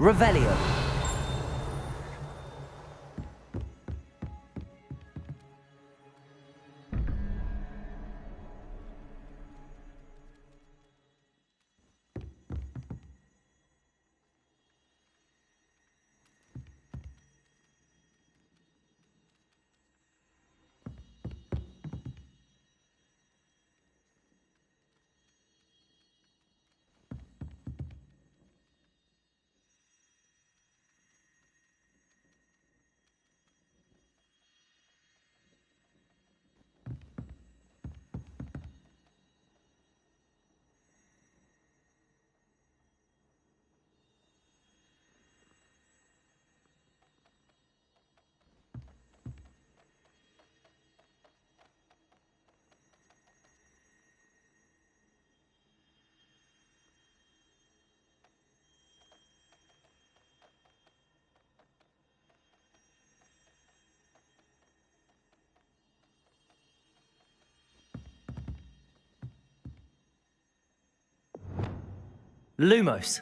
Revelio. Lumos.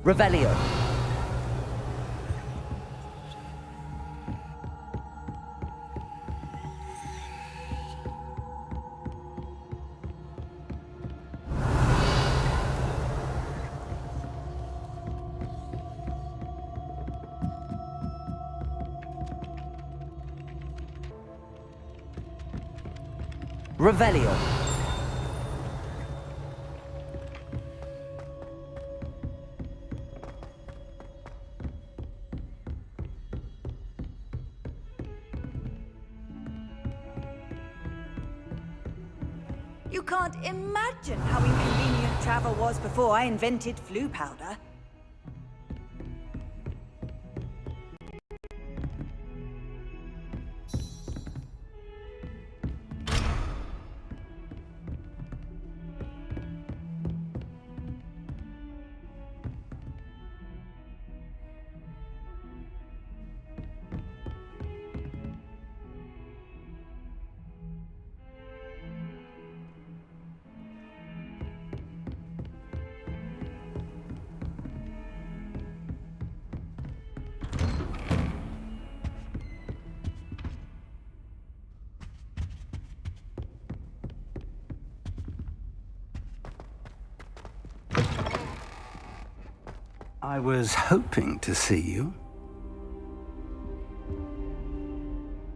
Revelio. Revelio. You can't imagine how inconvenient travel was before I invented flu powder. I was hoping to see you.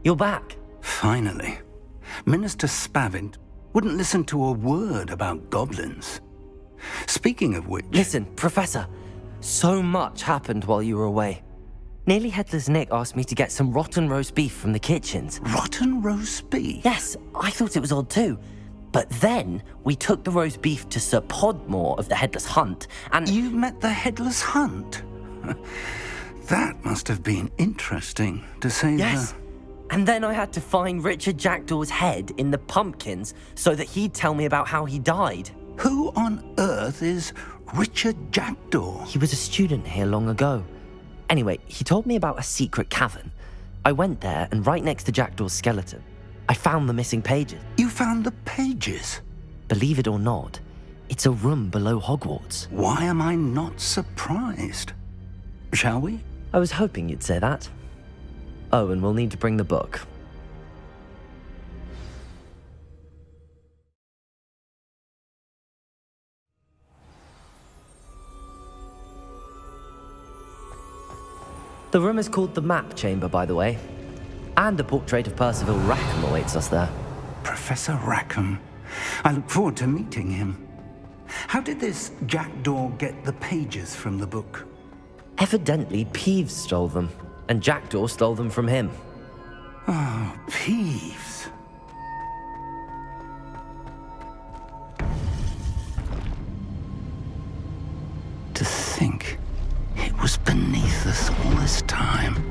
You're back. Finally. Minister Spavint wouldn't listen to a word about goblins. Speaking of which... Listen, Professor. So much happened while you were away. Nearly Headless Nick asked me to get some rotten roast beef from the kitchens. Rotten roast beef? Yes, I thought it was odd too. But then we took the roast beef to Sir Podmore of the Headless Hunt, and... You met the Headless Hunt? That must have been interesting, to say the... Yes. And then I had to find Richard Jackdaw's head in the pumpkins so that he'd tell me about how he died. Who on earth is Richard Jackdaw? He was a student here long ago. Anyway, he told me about a secret cavern. I went there, and right next to Jackdaw's skeleton, I found the missing pages. You found the pages? Believe it or not, it's a room below Hogwarts. Why am I not surprised? Shall we? I was hoping you'd say that. Oh, and we'll need to bring the book. The room is called the Map Chamber, by the way. And a portrait of Percival Rackham awaits us there. Professor Rackham. I look forward to meeting him. How did this Jackdaw get the pages from the book? Evidently, Peeves stole them, and Jackdaw stole them from him. Oh, Peeves. To think it was beneath us all this time.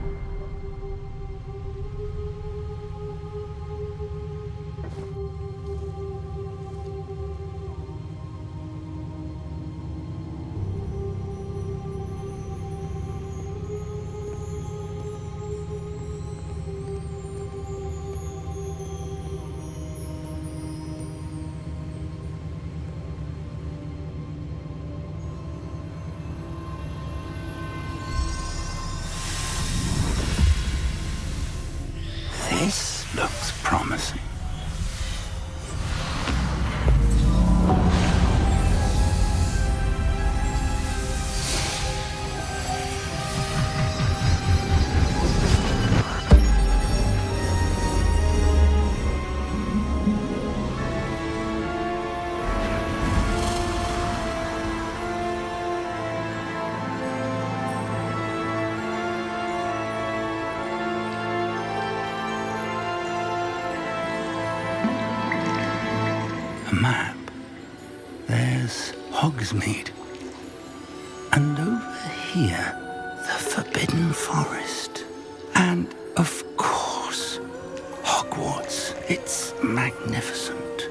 This looks promising. A map. There's Hogsmeade. And over here, the Forbidden Forest. And, of course, Hogwarts. It's magnificent.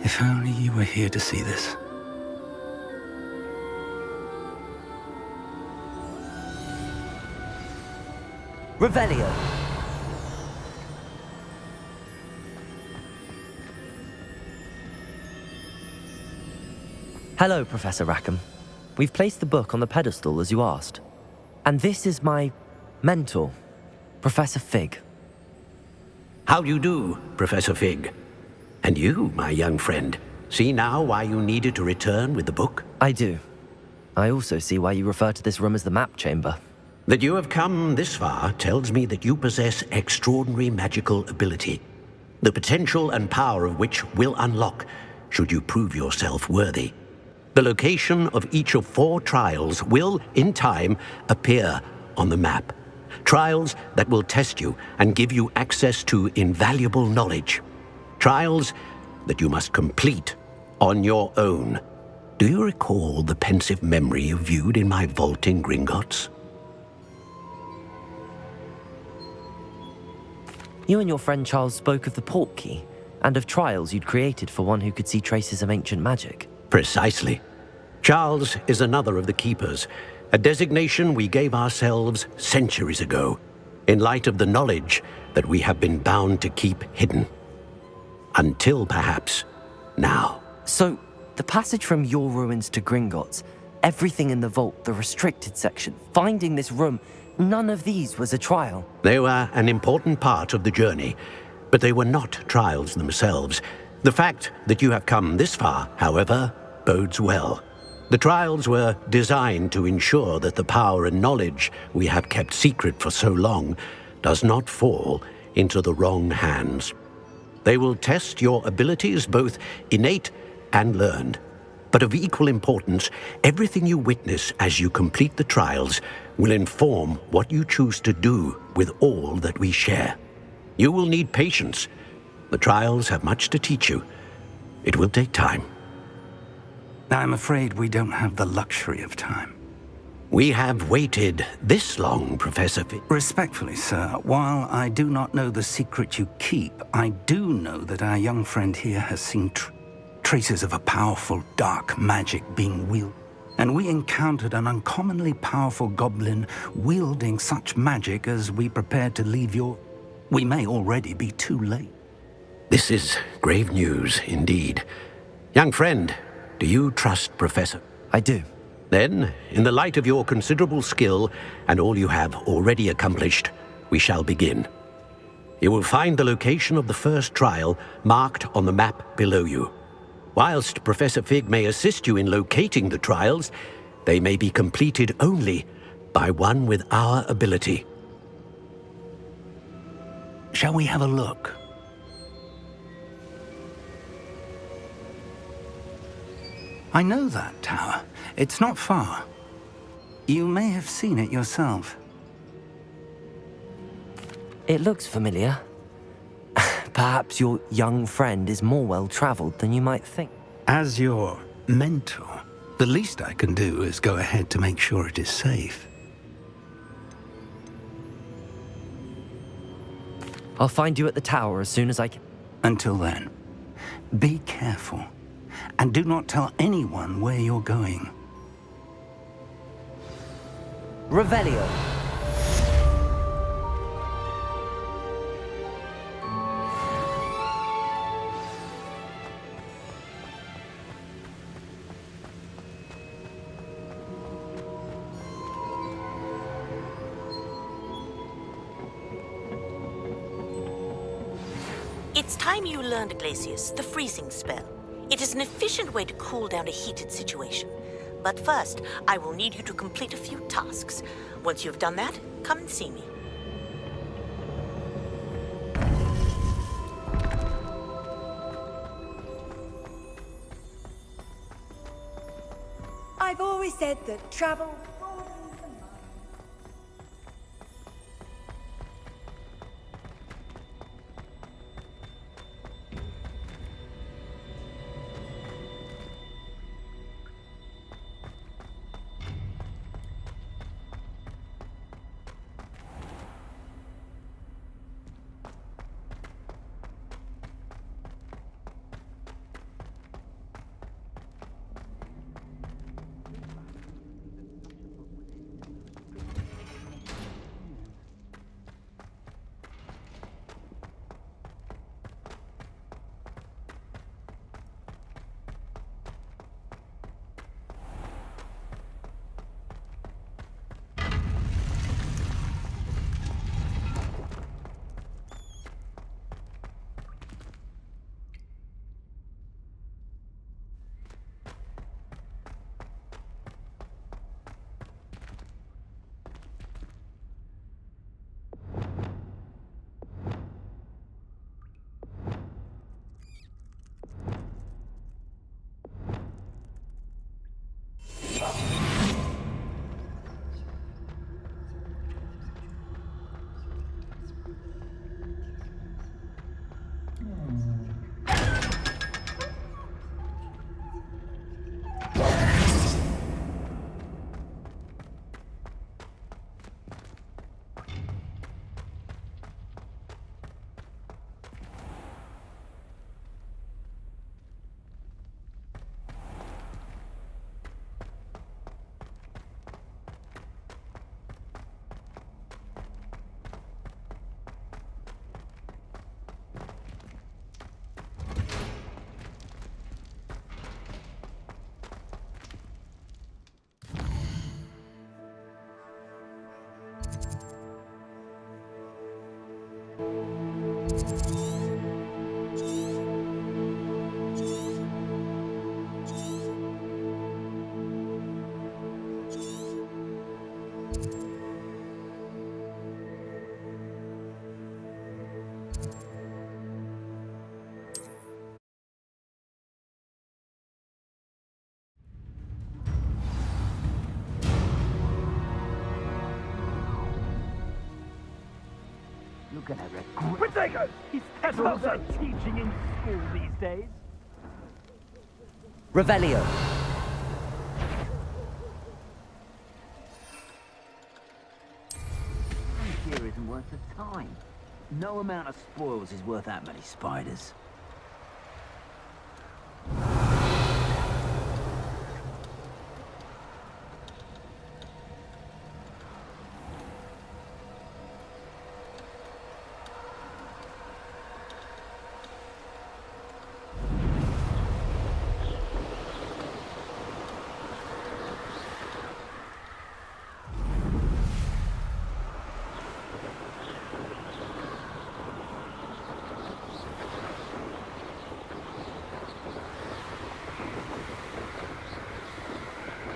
If only you were here to see this. Revelio. Hello, Professor Rackham. We've placed the book on the pedestal as you asked. And this is my mentor, Professor Fig. How do you do, Professor Fig? And you, my young friend, see now why you needed to return with the book? I do. I also see why you refer to this room as the Map Chamber. That you have come this far tells me that you possess extraordinary magical ability, the potential and power of which will unlock should you prove yourself worthy. The location of each of 4 trials will, in time, appear on the map. Trials that will test you and give you access to invaluable knowledge. Trials that you must complete on your own. Do you recall the pensive memory you viewed in my vault in Gringotts? You and your friend Charles spoke of the Portkey, and of trials you'd created for one who could see traces of ancient magic. Precisely. Charles is another of the Keepers, a designation we gave ourselves centuries ago, in light of the knowledge that we have been bound to keep hidden. Until, perhaps, now. So, the passage from your ruins to Gringotts, Everything in the vault, the restricted section, finding this room, none of these was a trial. They were an important part of the journey, but they were not trials themselves. The fact that you have come this far, however, bodes well. The trials were designed to ensure that the power and knowledge we have kept secret for so long does not fall into the wrong hands. They will test your abilities, both innate and learned. But of equal importance, everything you witness as you complete the trials will inform what you choose to do with all that we share. You will need patience. The trials have much to teach you. It will take time. I'm afraid we don't have the luxury of time. We have waited this long, Professor Respectfully, sir, while I do not know the secret you keep, I do know that our young friend here has seen traces of a powerful dark magic being wielded. And we encountered an uncommonly powerful goblin wielding such magic as we prepared to leave your... We may already be too late. This is grave news, indeed. Young friend, do you trust Professor? I do. Then, in the light of your considerable skill and all you have already accomplished, we shall begin. You will find the location of the first trial marked on the map below you. Whilst Professor Fig may assist you in locating the trials, they may be completed only by one with our ability. Shall we have a look? I know that tower. It's not far. You may have seen it yourself. It looks familiar. Perhaps your young friend is more well-traveled than you might think. As your mentor, the least I can do is go ahead to make sure it is safe. I'll find you at the tower as soon as I can. Until then, be careful. And do not tell anyone where you're going. Revelio. It's time you learned, Glacius, the freezing spell. It is an efficient way to cool down a heated situation. But first, I will need you to complete a few tasks. Once you've done that, come and see me. I've always said that travel... You're gonna regret. Potato! His petals are teaching in school these days. Revelio. Here isn't worth the time. No amount of spoils is worth that many spiders.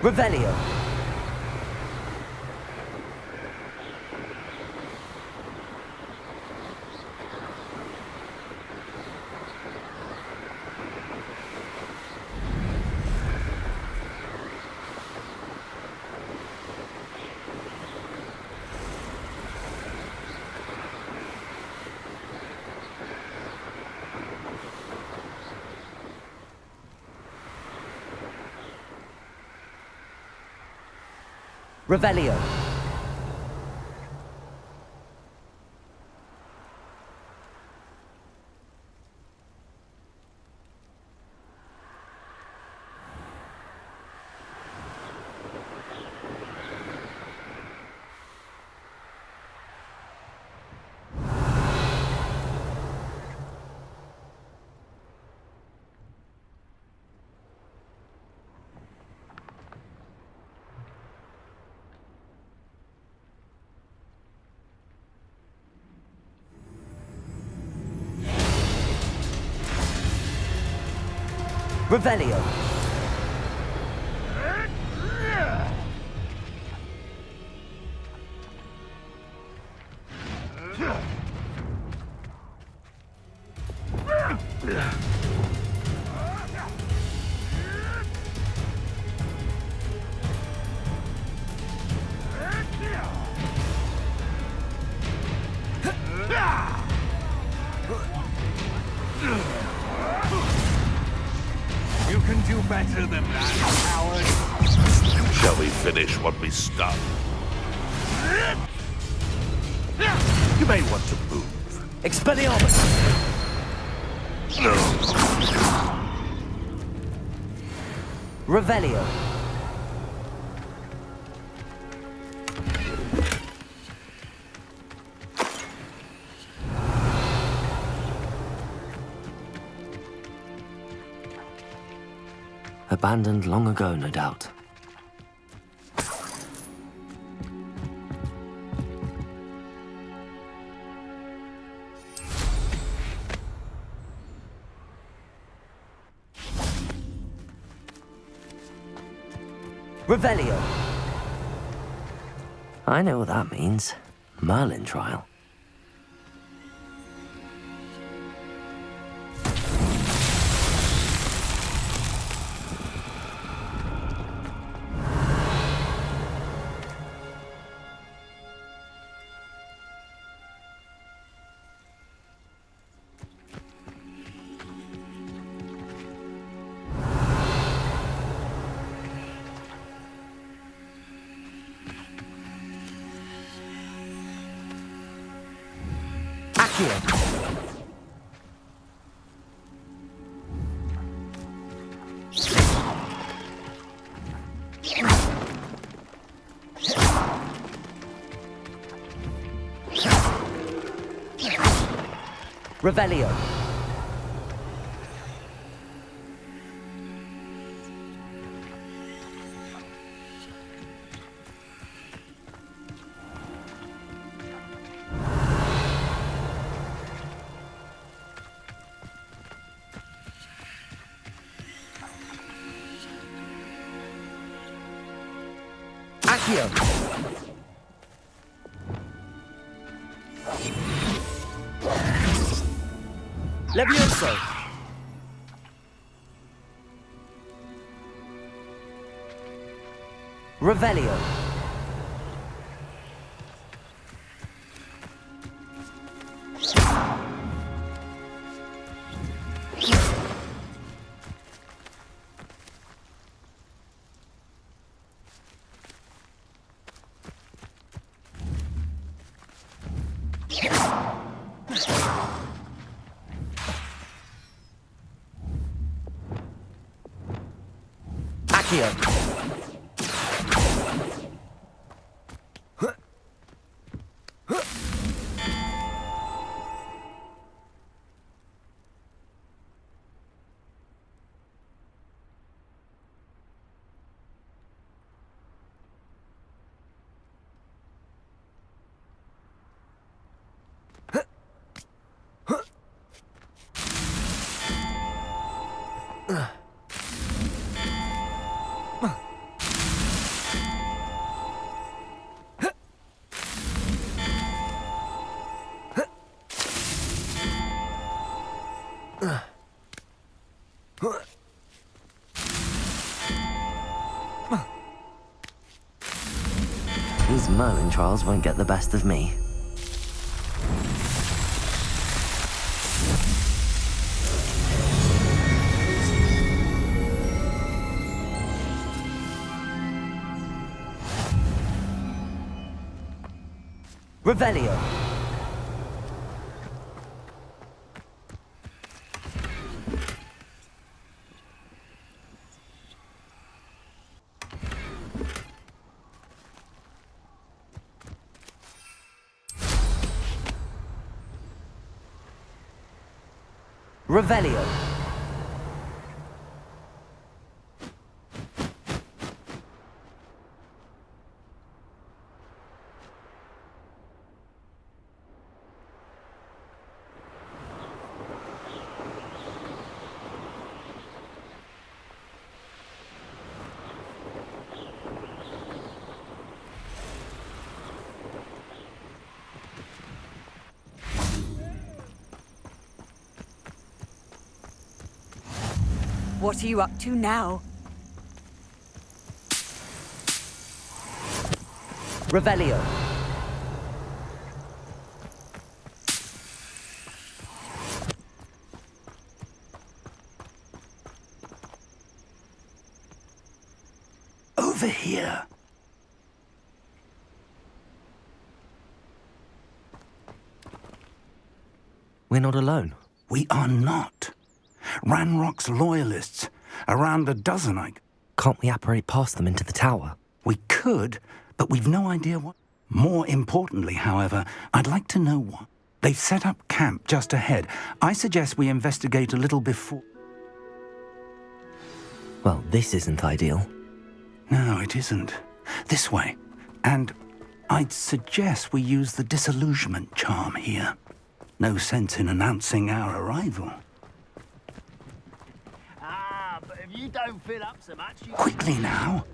Revelio. Revelio. Revelio. You can do better than that, coward. Shall we finish what we started? You may want to move. Expelliarmus. Revelio. Abandoned long ago, no doubt. Revelio. I know what that means. Merlin trial. Revelio. Accio. Levioso. Revelio. Accio. These Merlin trials won't get the best of me. Revelio. Revelio. What are you up to now? Revelio. Over here. We're not alone. We are not. Ranrock's loyalists. Around a dozen, Can't we apparate past them into the tower? We could, but we've no idea what. More importantly, however, I'd like to know what. They've set up camp just ahead. I suggest we investigate a little before. Well, this isn't ideal. No, it isn't. This way. And I'd suggest we use the disillusionment charm here. No sense in announcing our arrival. Ah, but if you don't fill up so much, you... Quickly now.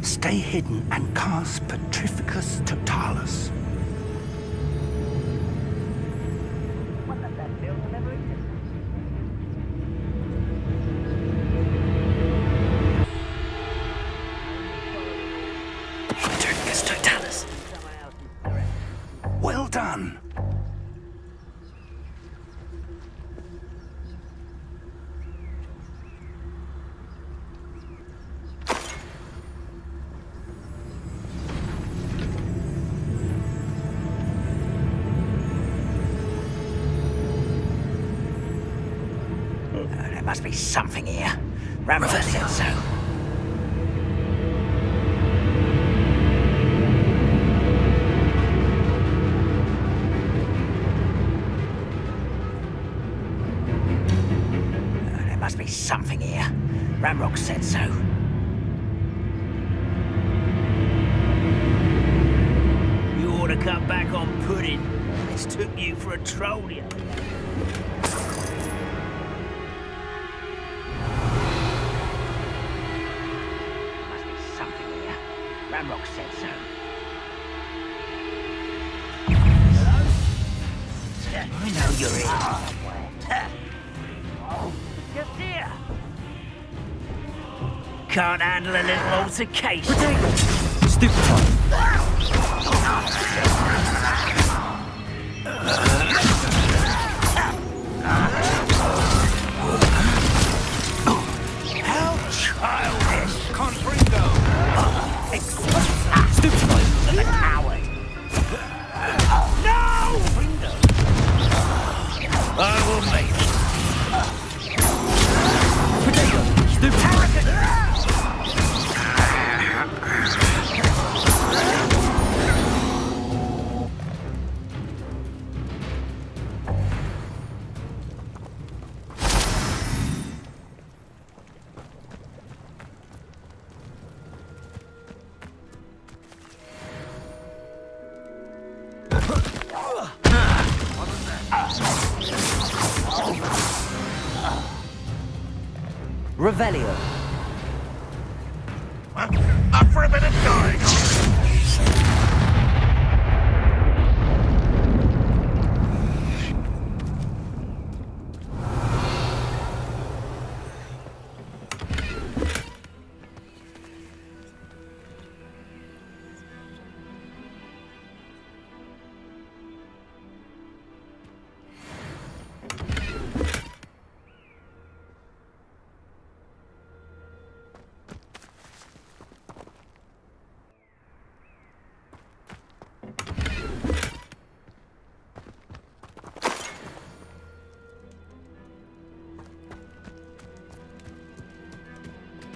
Stay hidden and cast Petrificus Totalis. What does that feel to never exist? Petrificus Totalis. Someone else's direction. Well done. There must be something here. Rambo said so. There must be something here. Ramrock said so. You ought to cut back on pudding. It's took you for a troll, you. Must be something here. Ramrock said so. I know you're in. Just here. Can't handle a little altercation. Stupefy. How childish. Confringo! Stupefy. The coward. No! I will make it. Revelio. Up for a bit of dying.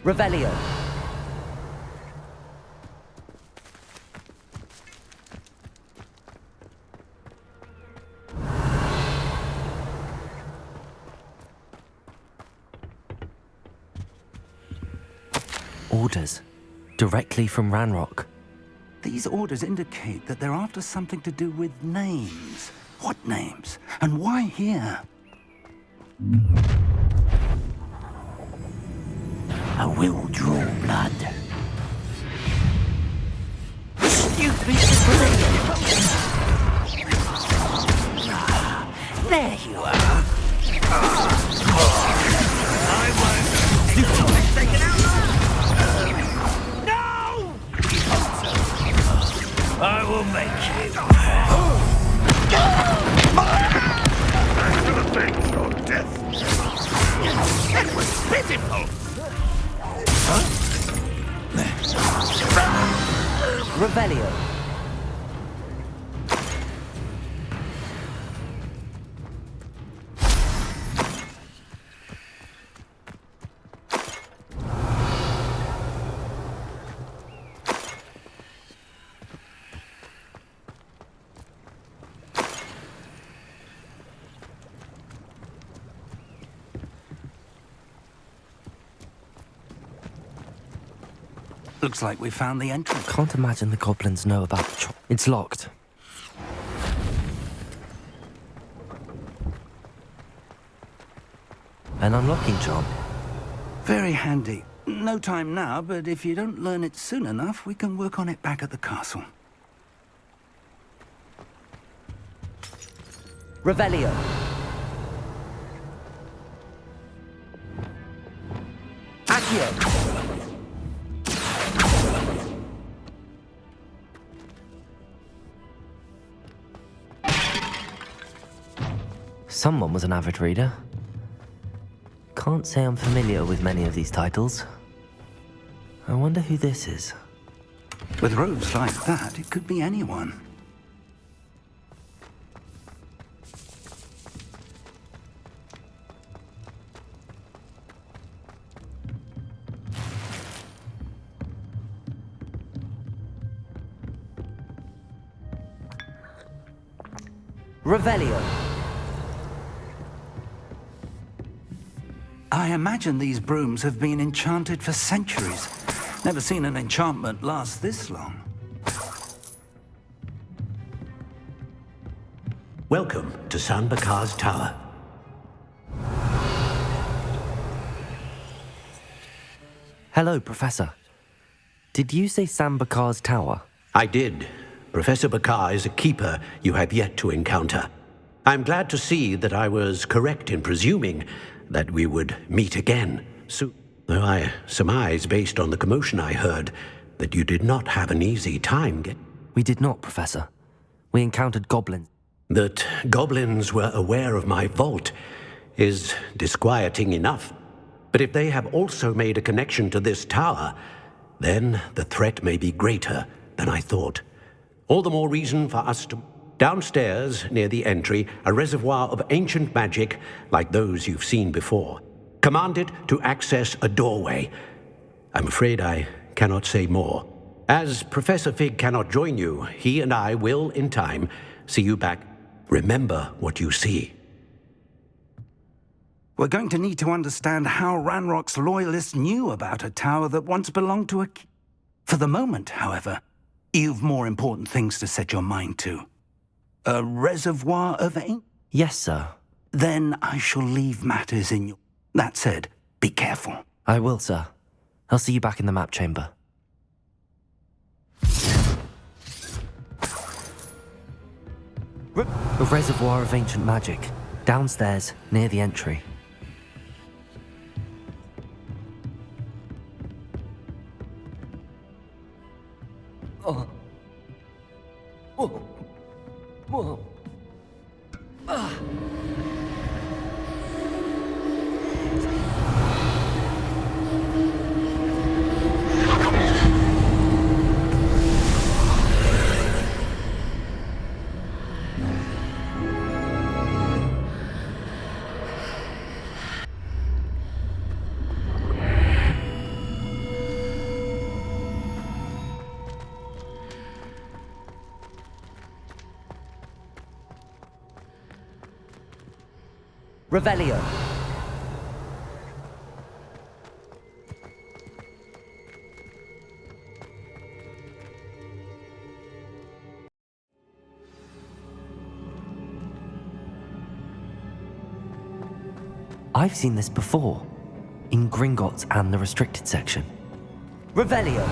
Revelio. Orders. Directly from Ranrock. These orders indicate that they're after something to do with names. What names? And why here? I will draw blood. There you are. I won't. Taken out. No! I will make you. I should have begged your death. That was pitiful. Revelio. Looks like we found the entrance. Can't imagine the goblins know about the It's locked. An unlocking charm. Very handy. No time now, but if you don't learn it soon enough, we can work on it back at the castle. Revelio. Accio. Someone was an avid reader. Can't say I'm familiar with many of these titles. I wonder who this is. With robes like that, it could be anyone. Revelio. I I imagine these brooms have been enchanted for centuries. Never seen an enchantment last this long. Welcome to San Bakar's Tower. Hello, Professor. Did you say Sam Bakar's tower? I did. Professor Bakar is a keeper you have yet to encounter. I'm glad to see that I was correct in presuming that we would meet again soon. Though I surmise, based on the commotion I heard, that you did not have an easy time getting... We did not, Professor. We encountered goblins. That goblins were aware of my vault is disquieting enough. But if they have also made a connection to this tower, then the threat may be greater than I thought. All the more reason for us to... Downstairs, near the entry, a reservoir of ancient magic like those you've seen before. Command it to access a doorway. I'm afraid I cannot say more. As Professor Fig cannot join you, he and I will, in time, see you back. Remember what you see. We're going to need to understand how Ranrock's loyalists knew about a tower that once belonged to a... For the moment, however, you've more important things to set your mind to. A reservoir of ink? Yes, sir. Then I shall leave matters in your... That said, be careful. I will, sir. I'll see you back in the map chamber. A reservoir of ancient magic. Downstairs, near the entry. Oh. Whoa. Whoa. Revelio. I've seen this before, in Gringotts and the restricted section. Revelio.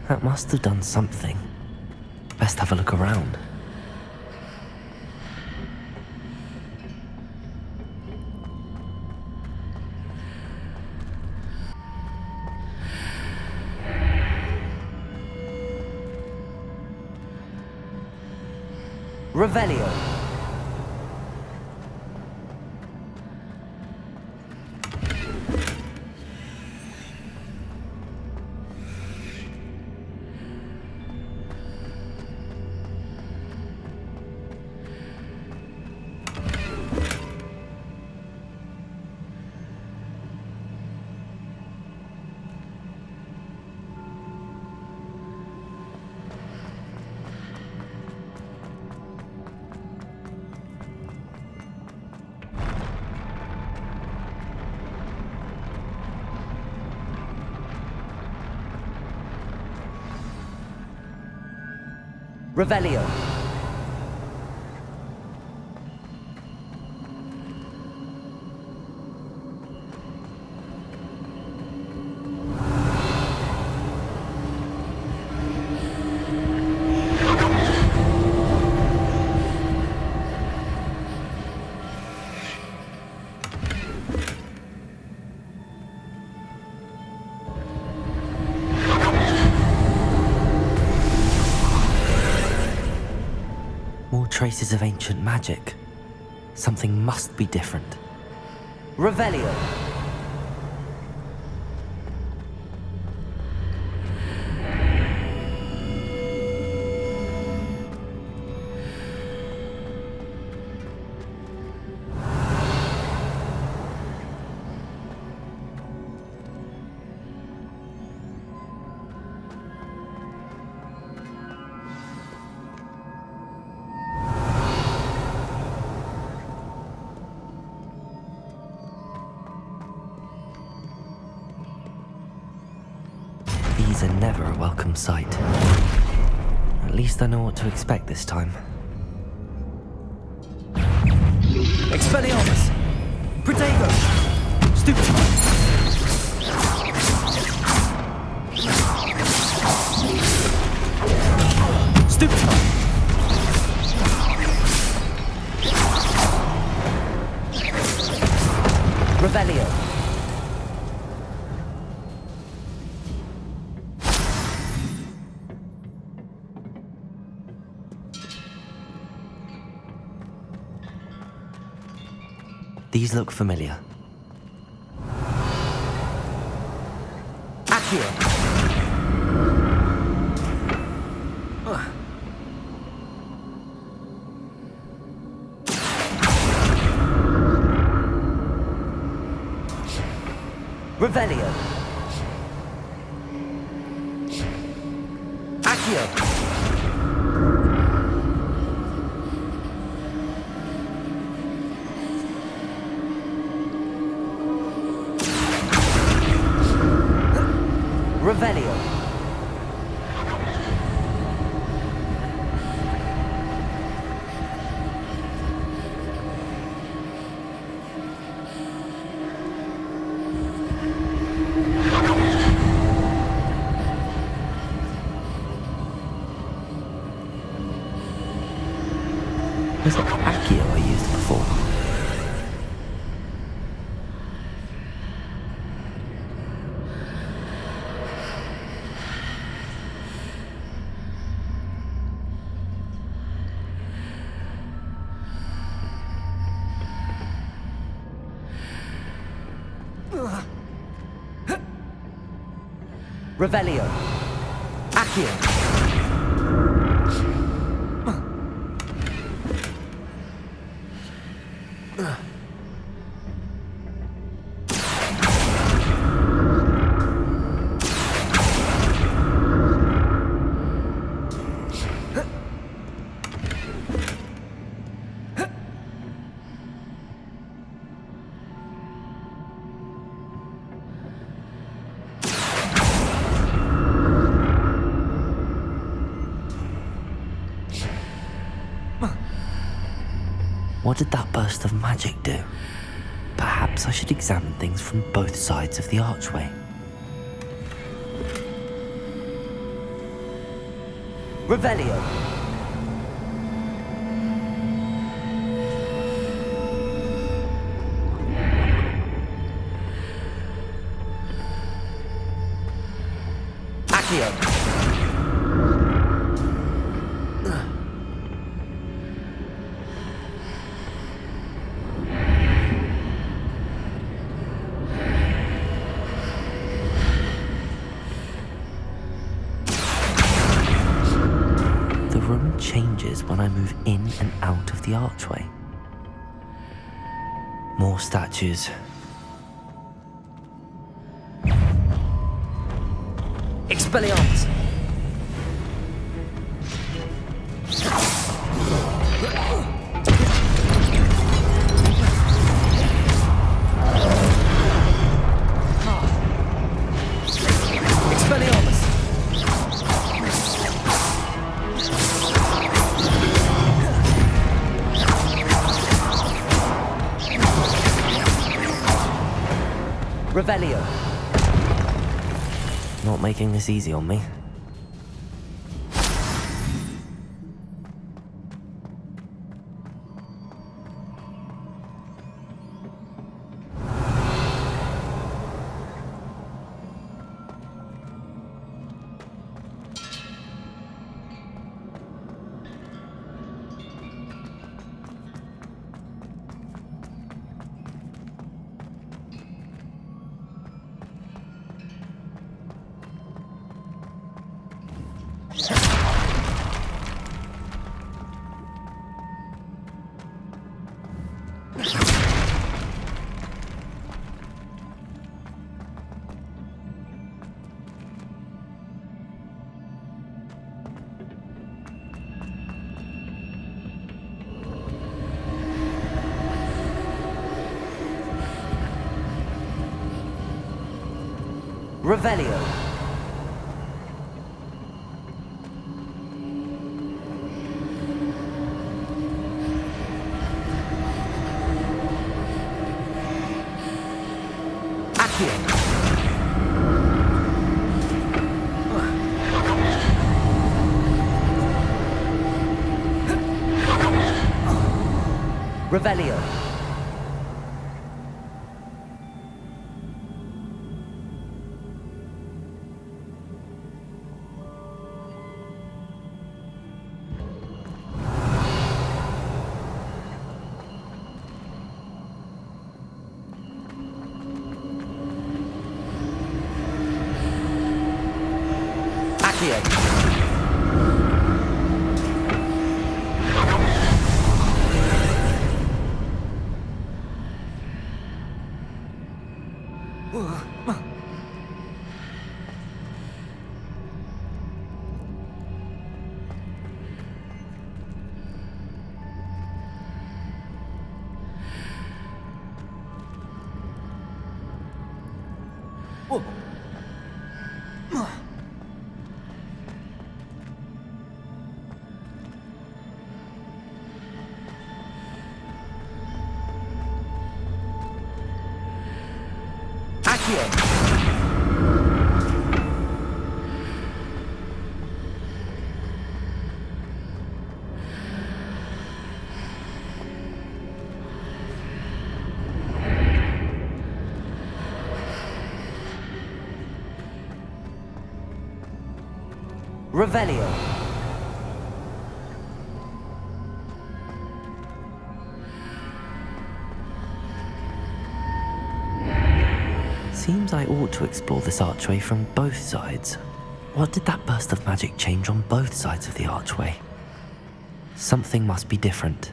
That must have done something. Best have a look around. Revelio. Revelio. Traces of ancient magic. Something must be different. Revelio. These are never a welcome sight. At least I know what to expect this time. Expelliarmus! Protego! Stupid! Stupid! Revelio! These look familiar. Accio! Revelio! Accio! Revelio. Was it Accio I used before? Revelio. Accio. What did that burst of magic do? Perhaps I should examine things from both sides of the archway. Revelio. Accio. Changes when I move in and out of the archway. More statues. Expelliarmus! Expelliarmus! Revelio. Not making this easy on me. Revelio. Accio. Revelio. Accio. Revelio. Seems I ought to explore this archway from both sides. What did that burst of magic change on both sides of the archway? Something must be different.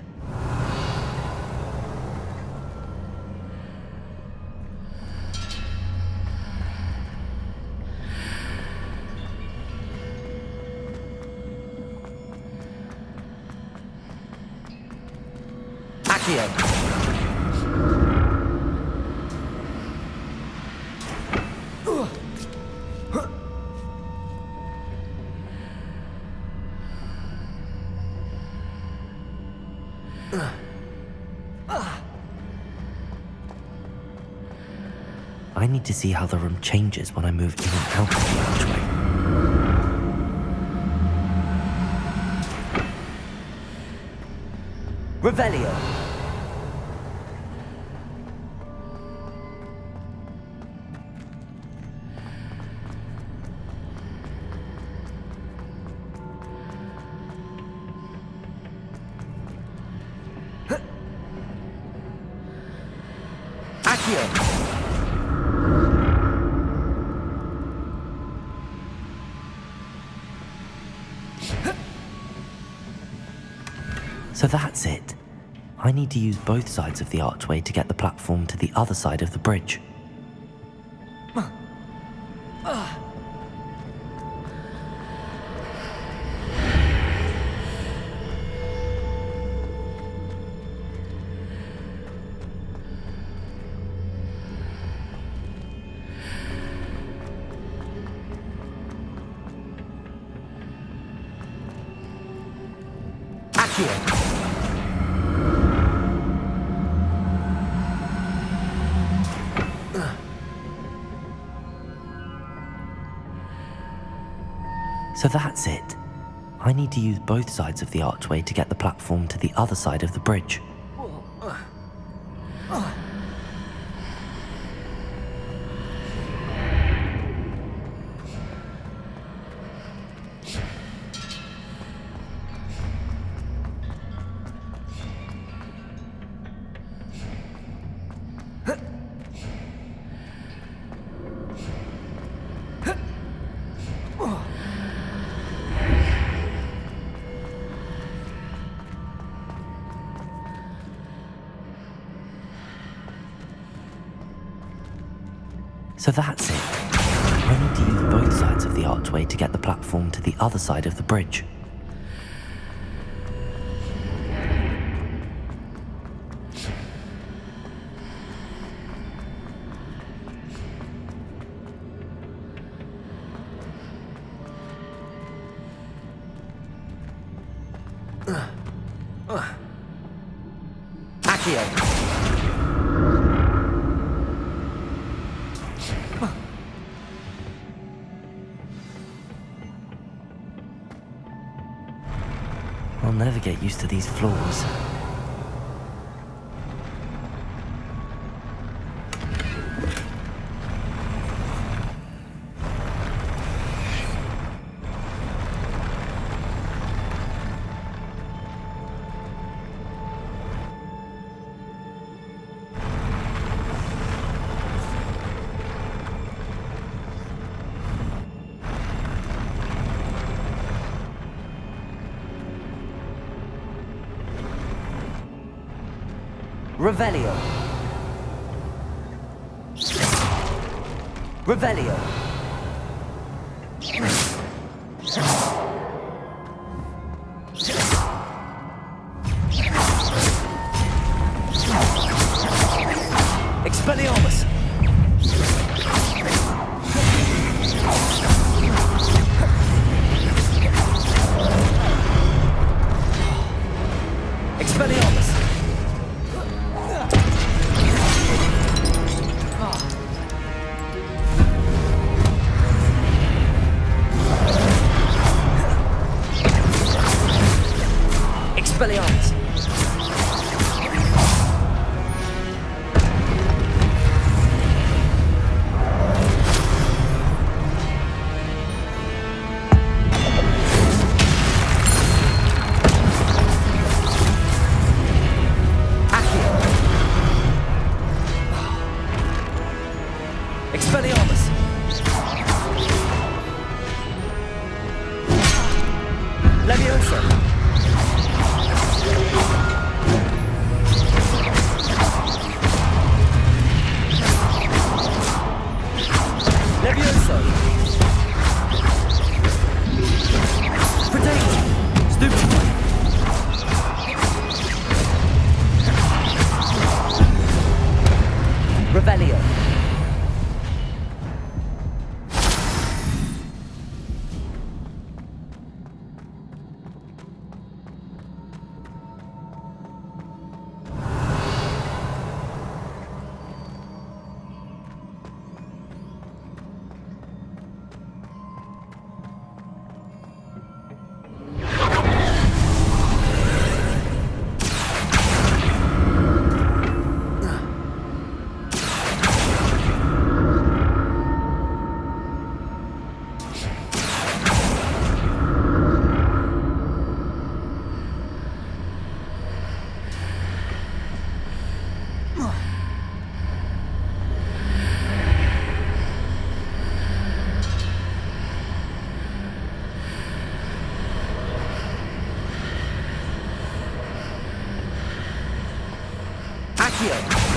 I need to see how the room changes when I move in and out of the archway. Revelio. Accio. So that's it. I need to use both sides of the archway to get the platform to the other side of the bridge. Accio. So that's it. I need to use both sides of the archway to get the platform to the other side of the bridge. So that's it. I need to use both sides of the archway to get the platform to the other side of the bridge. I'll never get used to these floors. Revelio. Revelio. Expelliarmus. Expelliarmus. Expelliarmus. Expelliarmus. Leviosa. Leviosa. Potato. Stupid. Revelio. Accio.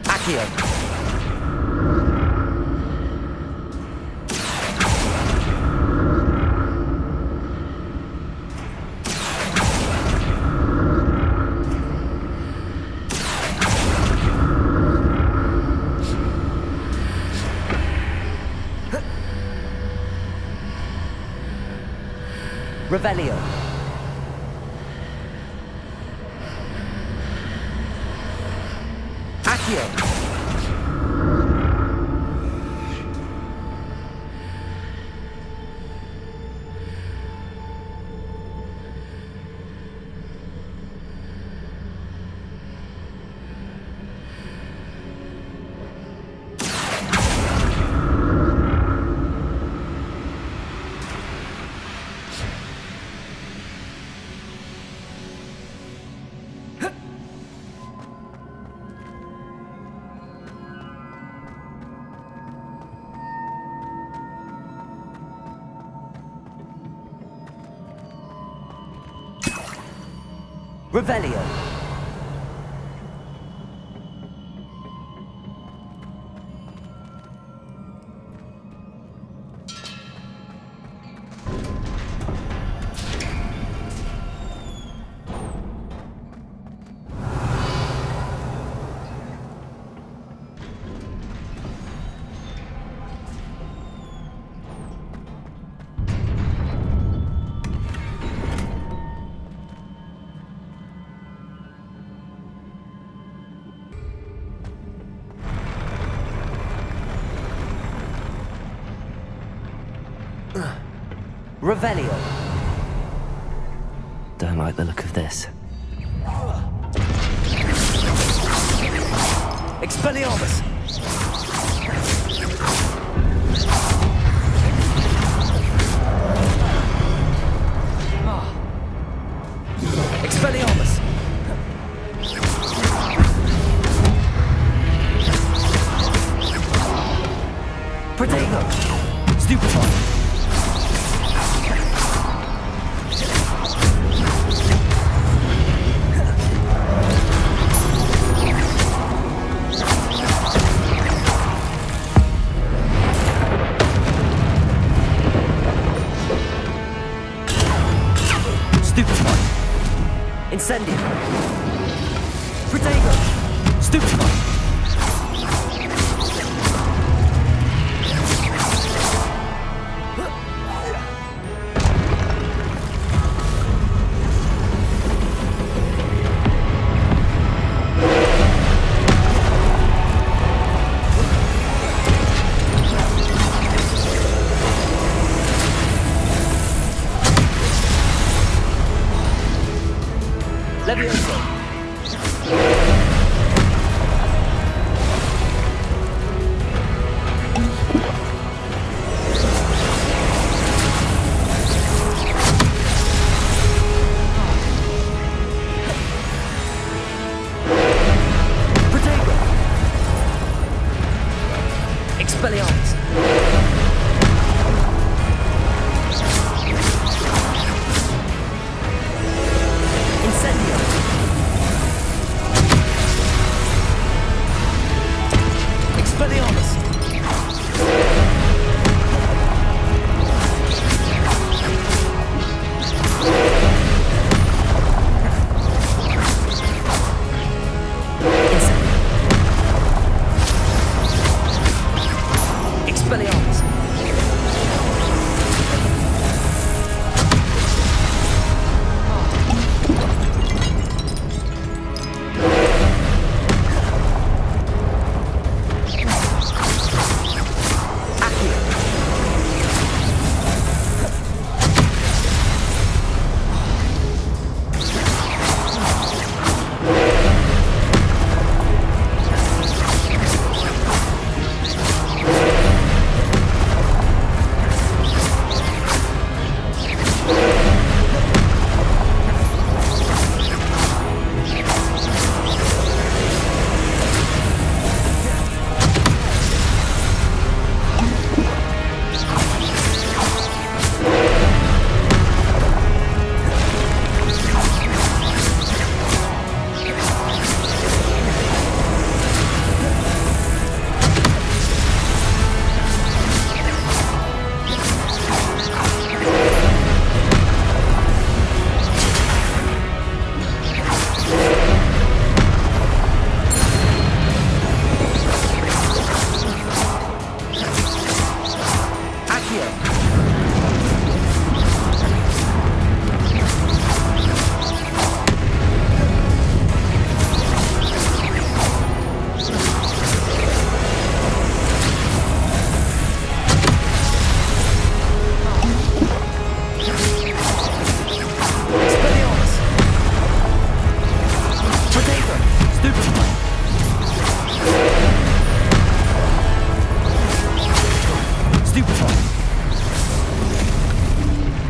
Accio. Revelio. Accio. Revelio. Revelio. Don't like the look of this. Expelliarmus. Expelliarmus. Protego. Stupefy. Incendio. Protego. Stupefy. Levioso. Protego. Expelliarmus. Incendio. Expelliarmus. Incendio. Expelliarmus.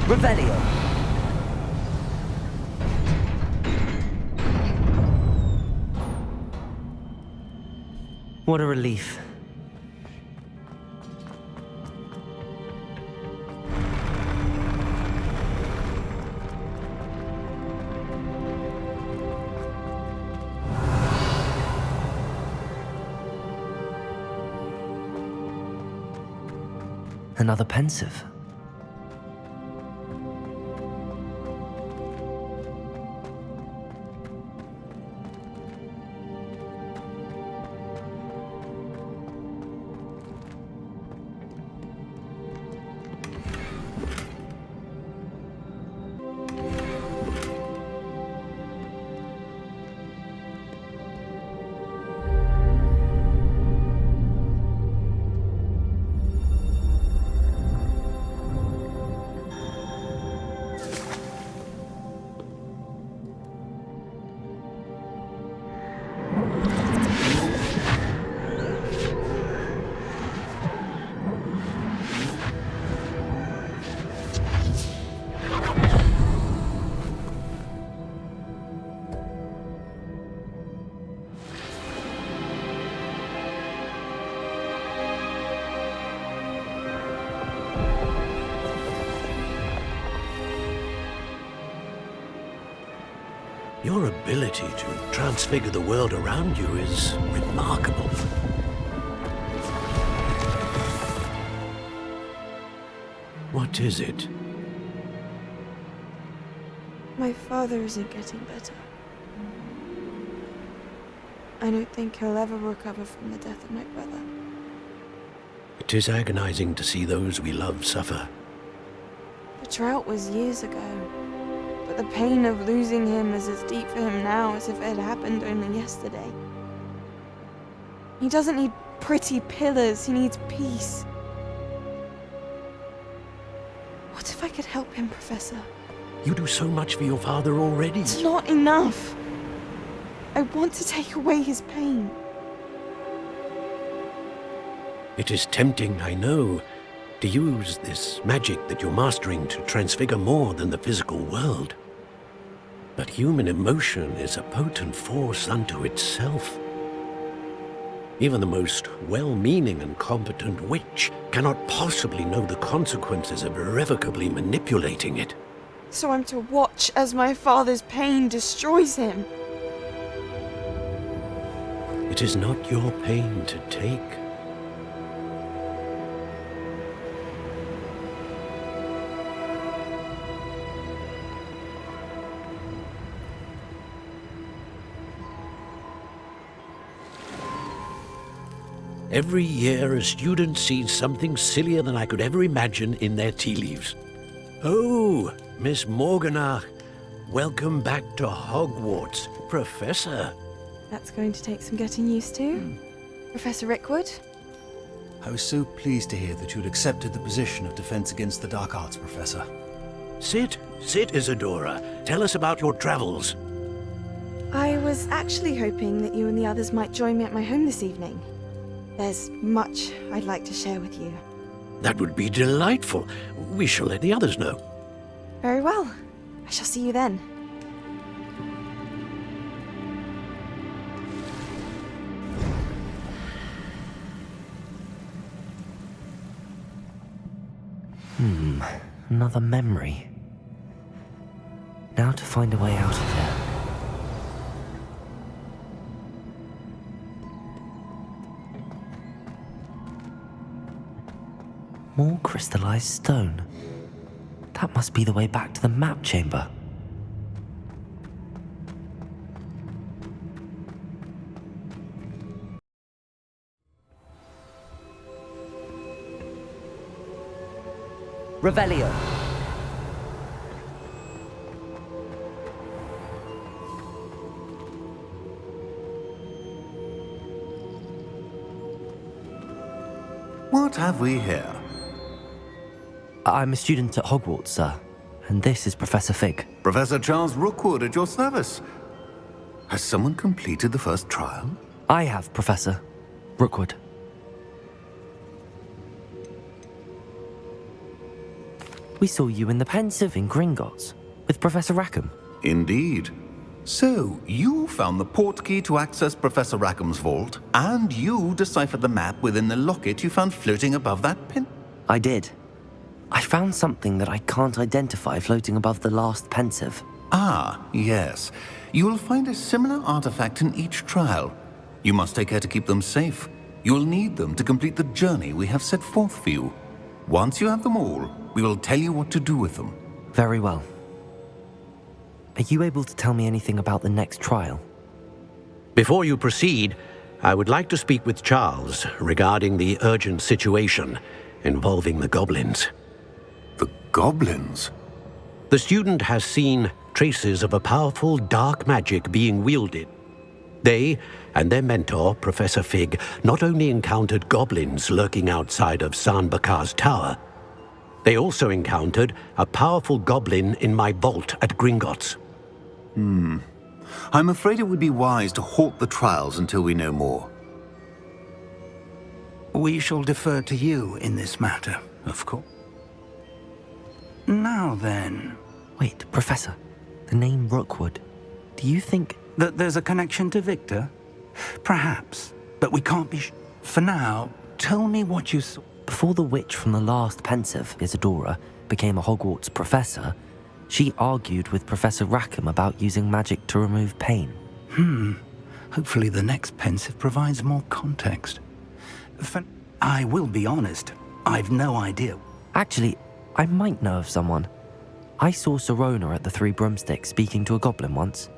Revelio. What a relief. Another pensive. Your ability to transfigure the world around you is remarkable. What is it? My father isn't getting better. I don't think he'll ever recover from the death of my brother. It is agonizing to see those we love suffer. The drought was years ago, but the pain of losing him is as deep for him now as if it had happened only yesterday. He doesn't need pretty pillars, he needs peace. What if I could help him, Professor? You do so much for your father already. It's not enough. I want to take away his pain. It is tempting, I know, to use this magic that you're mastering to transfigure more than the physical world. But human emotion is a potent force unto itself. Even the most well-meaning and competent witch cannot possibly know the consequences of irrevocably manipulating it. So I'm to watch as my father's pain destroys him. It is not your pain to take. Every year, a student sees something sillier than I could ever imagine in their tea leaves. Oh, Miss Morganach, welcome back to Hogwarts, Professor. That's going to take some getting used to. Professor Rickwood? I was so pleased to hear that you'd accepted the position of Defense Against the Dark Arts, Professor. Sit, Isadora. Tell us about your travels. I was actually hoping that you and the others might join me at my home this evening. There's much I'd like to share with you. That would be delightful. We shall let the others know. Very well. I shall see you then. Another memory. Now to find a way out of here. More crystallized stone. That must be the way back to the map chamber. Revelio. What have we here? I'm a student at Hogwarts, sir. And this is Professor Fig. Professor Charles Rookwood at your service. Has someone completed the first trial? I have, Professor Rookwood. We saw you in the Pensive in Gringotts with Professor Rackham. Indeed. So, you found the portkey to access Professor Rackham's vault, and you deciphered the map within the locket you found floating above that pin? I did. I found something that I can't identify floating above the last Pensive. Ah, yes. You will find a similar artifact in each trial. You must take care to keep them safe. You'll need them to complete the journey we have set forth for you. Once you have them all, we will tell you what to do with them. Very well. Are you able to tell me anything about the next trial? Before you proceed, I would like to speak with Charles regarding the urgent situation involving the goblins. The goblins? The student has seen traces of a powerful dark magic being wielded. They and their mentor, Professor Fig, not only encountered goblins lurking outside of San Bakar's tower, they also encountered a powerful goblin in my vault at Gringotts. I'm afraid it would be wise to halt the trials until we know more. We shall defer to you in this matter, of course. Now then... Wait, Professor. The name Rookwood. Do you think... that there's a connection to Victor? Perhaps, but we can't be For now, tell me what you saw. Before the witch from the last pensive, Isadora, became a Hogwarts professor, she argued with Professor Rackham about using magic to remove pain. Hopefully the next pensive provides more context. I will be honest, I've no idea. Actually, I might know of someone. I saw Sirona at the Three Broomsticks speaking to a goblin once.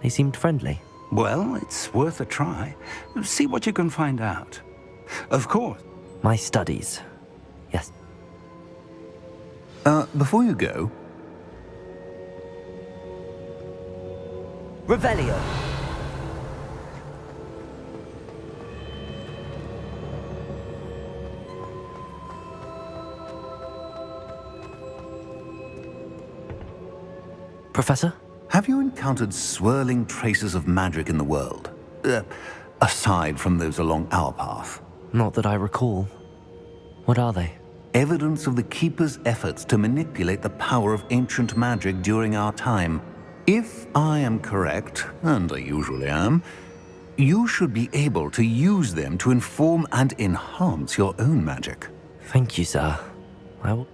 They seemed friendly. Well, it's worth a try. See what you can find out. Of course. My studies. Yes. Before you go... Revelio. Professor? Have you encountered swirling traces of magic in the world? Aside from those along our path? Not that I recall. What are they? Evidence of the Keeper's efforts to manipulate the power of ancient magic during our time. If I am correct, and I usually am, you should be able to use them to inform and enhance your own magic. Thank you, sir. I will...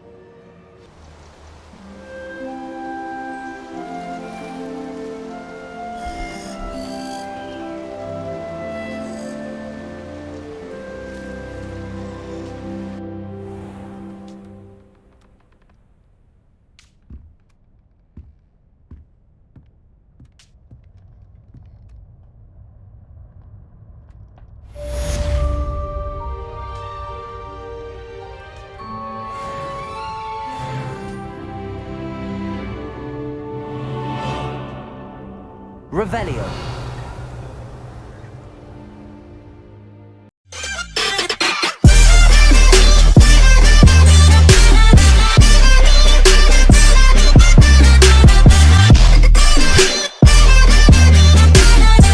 Revelio.